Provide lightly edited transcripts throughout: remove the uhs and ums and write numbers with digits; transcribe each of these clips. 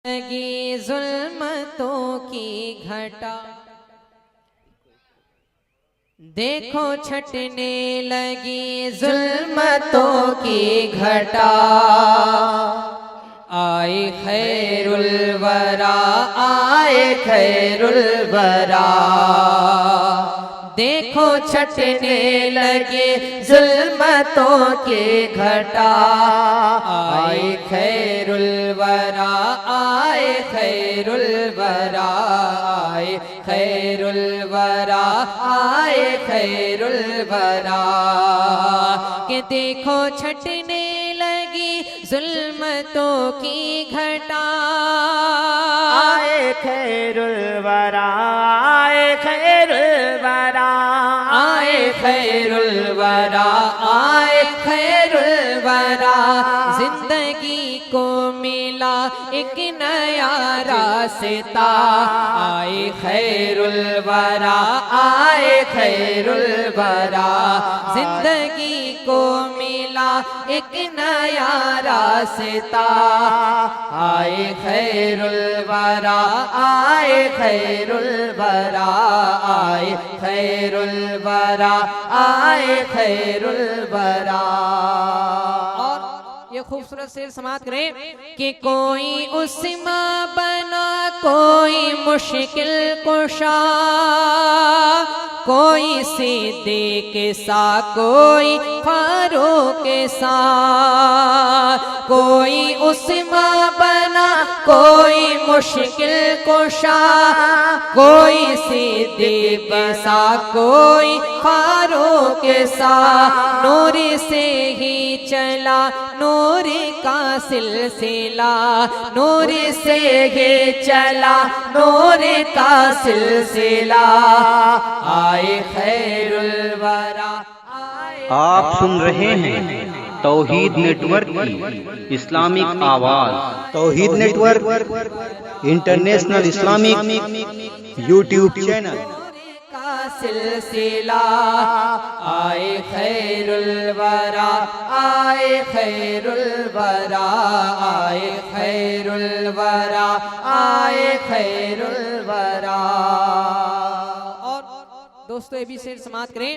लगी जुल्मतों की घटा, देखो छटने लगी जुल्मतों की घटा। आए खैरुल वरा, आए खैरुल वरा, देखो छटने लगे जुल्मतों के घटा। आए खैरुल वरा, आए खैरुल वरा, आए खैरुल वरा, आए खैरुल वरा, के देखो छटने लगी जुल्मतों की घटा। आए खैरुल वरा, आए खैरुल वरा, आए खैरुल वरा, आए खैरुल वरा, जिंदगी को मिला एक नया रास्ता। आए खैरुल वरा, आए खैरुल वरा, जिंदगी को मिला एक नया रास्ता। आए खैरुल वरा, आए खैरुल वरा, आए खैरुल वरा, आए खैरुल वरा। और ये खूबसूरत शेर समाप्त करें कि कोई उस्मा बना, कोई मुश्किल कुशा, कोई सिद्दीक़ सा, कोई फारूक सा, कोई उस्मा बना, कोई मुश्किल कुशा, कोई सिद्दीक़ सा, कोई फारूक सा, नूर से ही चला नूर का सिलसिला, नूर से ही चला नूर का सिलसिला। आए खैरुल वरा। आप सुन रहे हैं तौहीद नेटवर्क की इस्लामिक आवाज। Tauheed network international Islamic YouTube channel का सिलसिला। आए खैरुल वरा, आए खैरुल वरा, आए खैरुल वरा, आए खैरुल वरा। और दोस्तों ये भी शेर समाप्त करें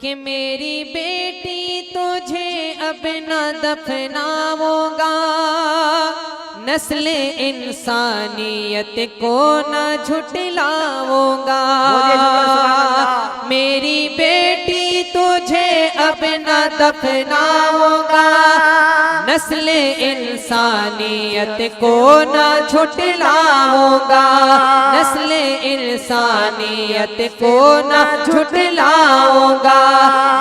कि मेरी बेटी तुझे अब न दफनाऊंगा, नस्ल इंसानियत को न झुटलाऊंगा। मेरी बेटी तुझे अब न दफनाऊंगा, नस्ल इंसानियत को न झुटलाऊंगा, नस्ल इंसानियत को न झुटलाऊंगा।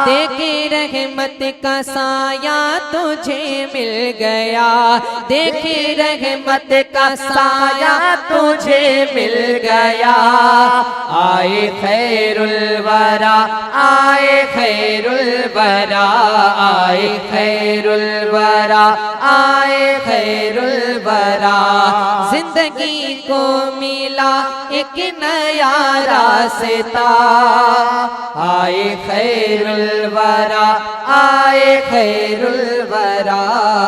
देखे रहमत का साया तुझे मिल गया, देखे रहमत का साया तुझे मिल गया। आए खैरुल वरा, आए खैरुल वरा, आए खैरुल वरा, आए खैरुल वरा, जिंदगी को मिला एक नया रास्ता। आए खैरुल वरा, आए खैरुल वरा,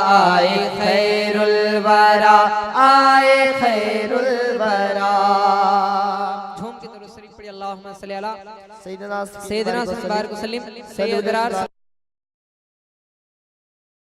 आए खैरुल वरा, आए खैरुल वरा। झूम के दुरूद शरीफ पढ़िए। अल्लाहुम्मा सल्ली अला सय्यिदना मुहम्मद वसल्लिम।